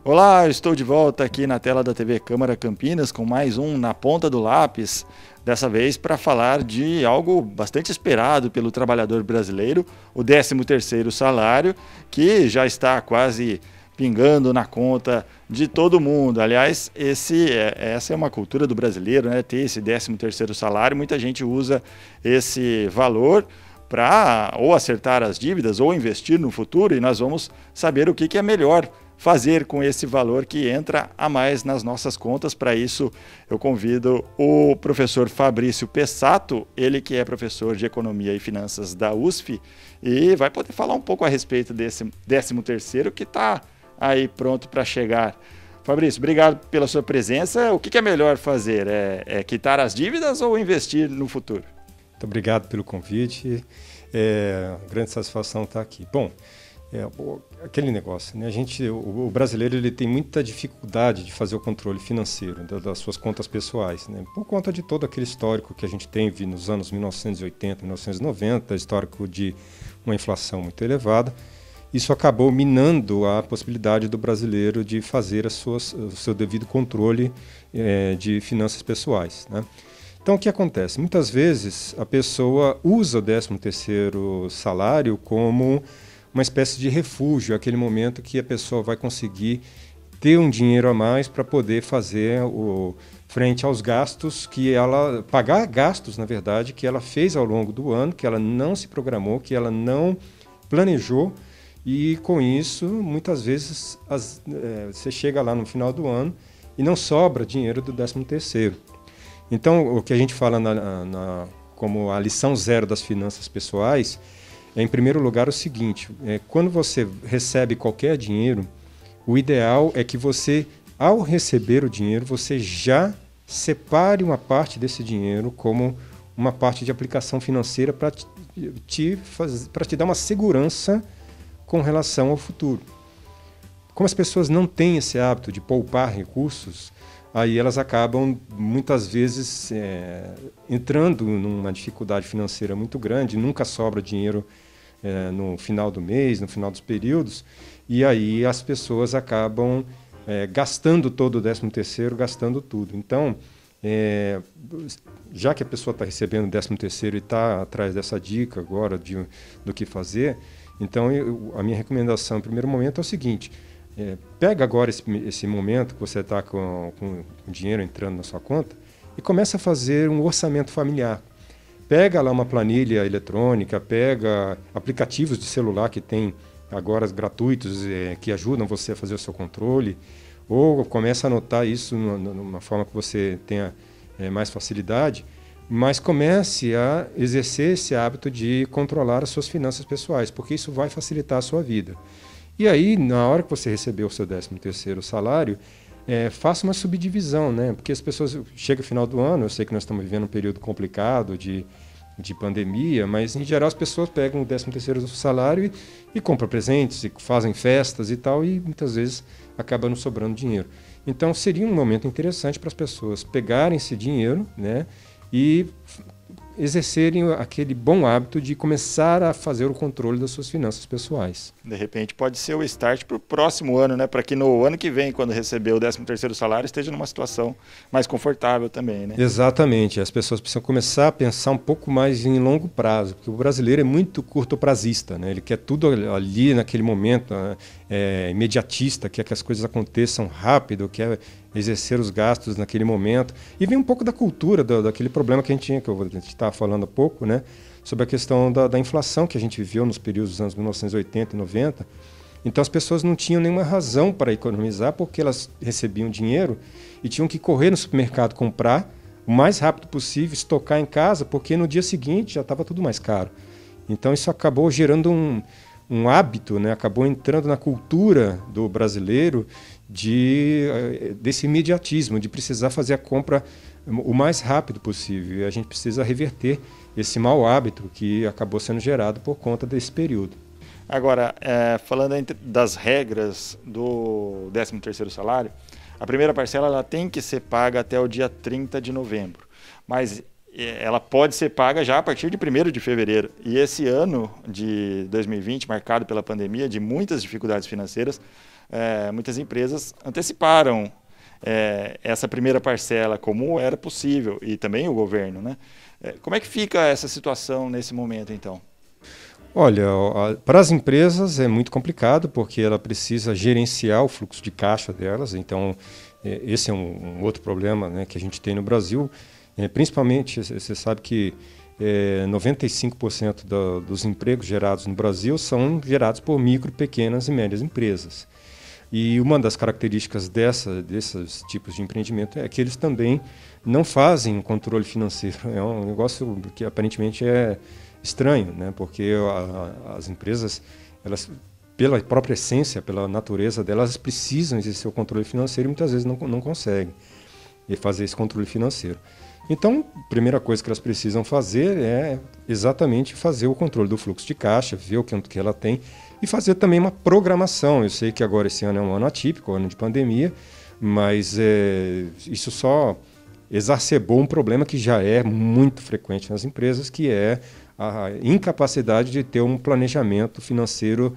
Olá, eu estou de volta aqui na tela da TV Câmara Campinas com mais um Na Ponta do Lápis, dessa vez para falar de algo bastante esperado pelo trabalhador brasileiro, o 13º salário, que já está quase pingando na conta de todo mundo. Aliás, essa é uma cultura do brasileiro, né? Ter esse 13º salário, muita gente usa esse valor para ou acertar as dívidas ou investir no futuro, e nós vamos saber o que é melhor fazer com esse valor que entra a mais nas nossas contas. Para isso, eu convido o professor Fabrício Pessato, ele que é professor de Economia e Finanças da USF, e vai poder falar um pouco a respeito desse 13º que está aí pronto para chegar. Fabrício, obrigado pela sua presença. O que é melhor fazer? É quitar as dívidas ou investir no futuro? Muito obrigado pelo convite. É grande satisfação estar aqui. Bom, aquele negócio, né? O brasileiro ele tem muita dificuldade de fazer o controle financeiro das suas contas pessoais, né? Por conta de todo aquele histórico que a gente tem nos anos 1980, 1990, histórico de uma inflação muito elevada. Isso acabou minando a possibilidade do brasileiro de fazer o seu devido controle de finanças pessoais, né? Então, o que acontece? Muitas vezes a pessoa usa o 13º salário como uma espécie de refúgio, aquele momento que a pessoa vai conseguir ter um dinheiro a mais para poder fazer frente aos gastos pagar gastos, na verdade, que ela fez ao longo do ano, que ela não se programou, que ela não planejou, e com isso, muitas vezes, você chega lá no final do ano e não sobra dinheiro do 13º. Então, o que a gente fala como a lição zero das finanças pessoais é, em primeiro lugar, o seguinte: quando você recebe qualquer dinheiro, o ideal é que você, ao receber o dinheiro, você já separe uma parte desse dinheiro como uma parte de aplicação financeira para te dar uma segurança com relação ao futuro. Como as pessoas não têm esse hábito de poupar recursos, aí elas acabam, muitas vezes, entrando numa dificuldade financeira muito grande, nunca sobra dinheiro no final do mês, no final dos períodos, e aí as pessoas acabam gastando todo o 13º, gastando tudo. Então, já que a pessoa está recebendo o 13º e está atrás dessa dica agora do que fazer, então a minha recomendação, em primeiro momento, é o seguinte: pega agora esse momento que você está com o dinheiro entrando na sua conta e começa a fazer um orçamento familiar. Pega lá uma planilha eletrônica, pega aplicativos de celular que tem agora gratuitos que ajudam você a fazer o seu controle, ou começa a anotar isso numa forma que você tenha mais facilidade, mas comece a exercer esse hábito de controlar as suas finanças pessoais, porque isso vai facilitar a sua vida. E aí, na hora que você receber o seu 13º salário, faça uma subdivisão, né? Porque as pessoas chegam no final do ano, eu sei que nós estamos vivendo um período complicado de pandemia, mas em geral as pessoas pegam o 13º salário e compram presentes, e fazem festas e tal, e muitas vezes acaba não sobrando dinheiro. Então seria um momento interessante para as pessoas pegarem esse dinheiro, né, e exercerem aquele bom hábito de começar a fazer o controle das suas finanças pessoais. De repente pode ser o start para o próximo ano, né? Para que no ano que vem, quando receber o 13º salário, esteja numa situação mais confortável também, né? Exatamente. As pessoas precisam começar a pensar um pouco mais em longo prazo, porque o brasileiro é muito curtoprazista, né? Ele quer tudo ali naquele momento, né? Imediatista, quer que as coisas aconteçam rápido, quer exercer os gastos naquele momento. E vem um pouco da cultura, daquele problema que a gente tinha, que a gente estava falando há pouco, né? Sobre a questão da inflação que a gente viveu nos períodos dos anos 1980 e 90. Então as pessoas não tinham nenhuma razão para economizar, porque elas recebiam dinheiro e tinham que correr no supermercado comprar o mais rápido possível, estocar em casa, porque no dia seguinte já estava tudo mais caro. Então isso acabou gerando um hábito, né? Acabou entrando na cultura do brasileiro desse imediatismo, de precisar fazer a compra o mais rápido possível. E a gente precisa reverter esse mau hábito que acabou sendo gerado por conta desse período. Agora, falando das regras do 13º salário, a primeira parcela ela tem que ser paga até o dia 30 de novembro, mas ela pode ser paga já a partir de 1º de fevereiro. E esse ano de 2020, marcado pela pandemia, de muitas dificuldades financeiras, muitas empresas anteciparam essa primeira parcela como era possível, e também o governo, né? Como é que fica essa situação nesse momento, então? Olha, para as empresas é muito complicado, porque ela precisa gerenciar o fluxo de caixa delas, então esse é um outro problema, né, que a gente tem no Brasil. Principalmente, você sabe que 95% dos empregos gerados no Brasil são gerados por micro, pequenas e médias empresas. E uma das características desses tipos de empreendimento é que eles também não fazem um controle financeiro. É um negócio que aparentemente é estranho, né? Porque as empresas, elas, pela própria essência, pela natureza delas, precisam exercer o controle financeiro e muitas vezes não conseguem fazer esse controle financeiro. Então, a primeira coisa que elas precisam fazer é exatamente fazer o controle do fluxo de caixa, ver o que ela tem e fazer também uma programação. Eu sei que agora esse ano é um ano atípico, um ano de pandemia, mas isso só exacerbou um problema que já é muito frequente nas empresas, que é a incapacidade de ter um planejamento financeiro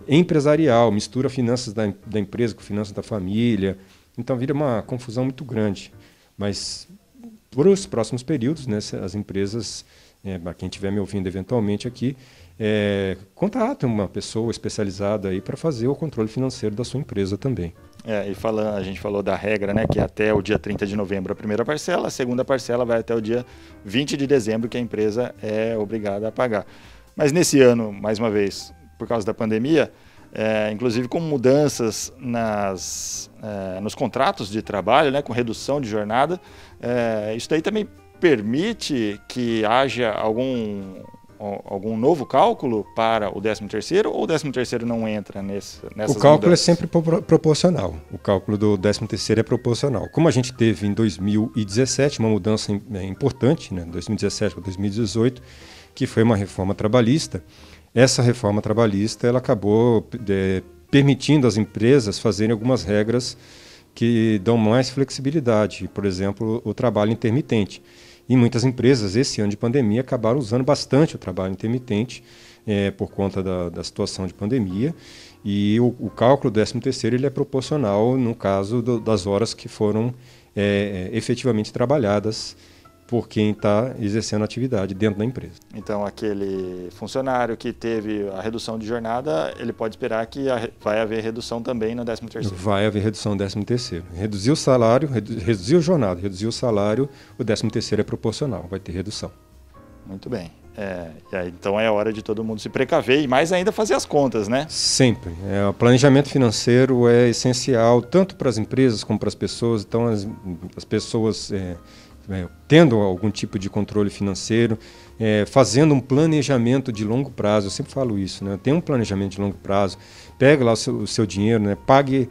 empresarial, mistura finanças da empresa com finanças da família. Então vira uma confusão muito grande. Mas para os próximos períodos, né, as empresas, para quem estiver me ouvindo eventualmente aqui, contratem uma pessoa especializada aí para fazer o controle financeiro da sua empresa também. A gente falou da regra, né, que até o dia 30 de novembro a primeira parcela, a segunda parcela vai até o dia 20 de dezembro que a empresa é obrigada a pagar. Mas nesse ano, mais uma vez, por causa da pandemia, inclusive com mudanças nos contratos de trabalho, né, com redução de jornada, isso daí também permite que haja algum novo cálculo para o 13º, ou o 13º não entra nessas O cálculo mudanças? é sempre proporcional. O cálculo do 13º é proporcional. Como a gente teve em 2017 uma mudança importante, né, 2017 para 2018, que foi uma reforma trabalhista, essa reforma trabalhista ela acabou permitindo às empresas fazerem algumas regras que dão mais flexibilidade, por exemplo, o trabalho intermitente. E muitas empresas, esse ano de pandemia, acabaram usando bastante o trabalho intermitente por conta da situação de pandemia. E o cálculo do 13º ele é proporcional no caso das horas que foram efetivamente trabalhadas por quem está exercendo atividade dentro da empresa. Então, aquele funcionário que teve a redução de jornada, ele pode esperar que vai haver redução também no 13º? Vai haver redução no 13º. Reduzir o salário, reduzir a jornada, reduzir o salário, o 13º é proporcional, vai ter redução. Muito bem. Então é hora de todo mundo se precaver e mais ainda fazer as contas, né? Sempre. O planejamento financeiro é essencial tanto para as empresas como para as pessoas. Então, as pessoas tendo algum tipo de controle financeiro, fazendo um planejamento de longo prazo, eu sempre falo isso, né? Tem um planejamento de longo prazo, pega lá o seu dinheiro, né? Pague,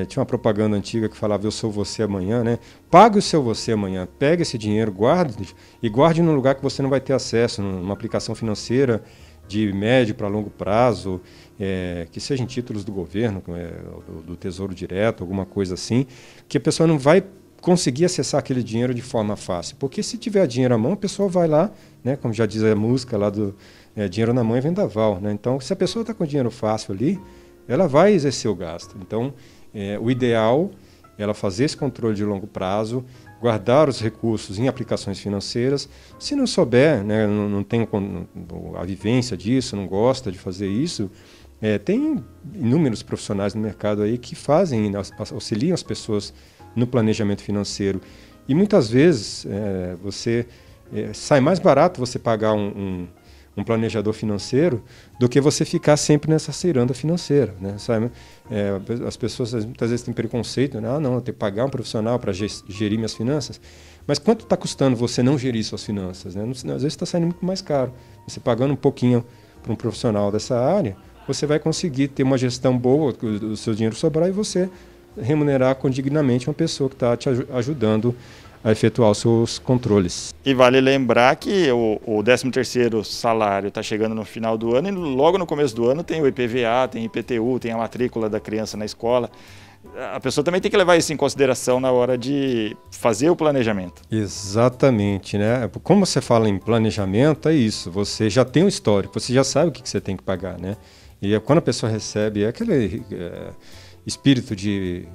tinha uma propaganda antiga que falava eu sou você amanhã, né? Pague o seu você amanhã, pega esse dinheiro, guarde num lugar que você não vai ter acesso, numa aplicação financeira de médio para longo prazo, que seja em títulos do governo, do Tesouro Direto, alguma coisa assim, que a pessoa não vai conseguir acessar aquele dinheiro de forma fácil. Porque se tiver dinheiro à mão, a pessoa vai lá, né, como já diz a música lá do dinheiro na mão é vendaval, né? Então, se a pessoa está com dinheiro fácil ali, ela vai exercer o gasto. Então, o ideal é ela fazer esse controle de longo prazo, guardar os recursos em aplicações financeiras. Se não souber, né, não tem a vivência disso, não gosta de fazer isso, tem inúmeros profissionais no mercado aí que auxiliam as pessoas no planejamento financeiro. E muitas vezes sai mais barato você pagar um planejador financeiro do que você ficar sempre nessa ciranda financeira, né? As pessoas muitas vezes têm preconceito, né? Não, eu tenho que pagar um profissional para gerir minhas finanças. Mas quanto está custando você não gerir suas finanças, né? Às vezes está saindo muito mais caro. Você pagando um pouquinho para um profissional dessa área, você vai conseguir ter uma gestão boa, o seu dinheiro sobrar e você remunerar condignamente uma pessoa que está te ajudando a efetuar os seus controles. E vale lembrar que o 13º salário está chegando no final do ano e logo no começo do ano tem o IPVA, tem IPTU, tem a matrícula da criança na escola. A pessoa também tem que levar isso em consideração na hora de fazer o planejamento. Exatamente, né? Como você fala em planejamento, é isso. Você já tem um histórico, você já sabe o que você tem que pagar, né? E quando a pessoa recebe aquele espírito de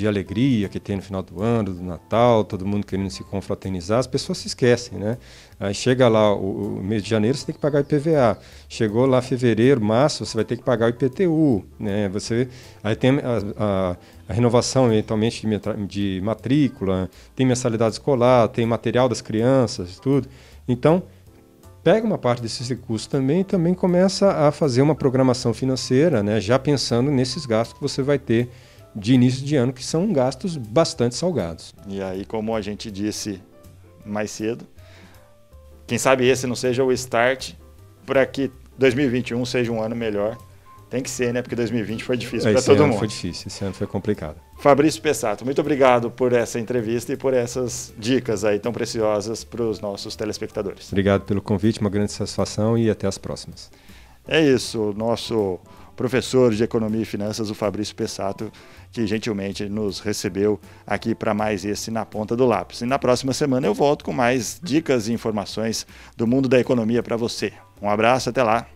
alegria que tem no final do ano, do Natal, todo mundo querendo se confraternizar, as pessoas se esquecem, né? Aí chega lá o mês de janeiro, você tem que pagar o IPVA. Chegou lá fevereiro, março, você vai ter que pagar o IPTU, né? Aí tem a renovação, eventualmente, de matrícula, tem mensalidade escolar, tem material das crianças, tudo. Então, pega uma parte desses recursos também e também começa a fazer uma programação financeira, né? Já pensando nesses gastos que você vai ter de início de ano, que são gastos bastante salgados. E aí, como a gente disse mais cedo, quem sabe esse não seja o start para que 2021 seja um ano melhor. Tem que ser, né? Porque 2020 foi difícil para todo mundo. Foi difícil, esse ano foi complicado. Fabrício Pessato, muito obrigado por essa entrevista e por essas dicas aí tão preciosas para os nossos telespectadores. Obrigado pelo convite, uma grande satisfação e até as próximas. É isso, o nosso professor de Economia e Finanças, o Fabrício Pessato, que gentilmente nos recebeu aqui para mais esse Na Ponta do Lápis. E na próxima semana eu volto com mais dicas e informações do mundo da economia para você. Um abraço, até lá!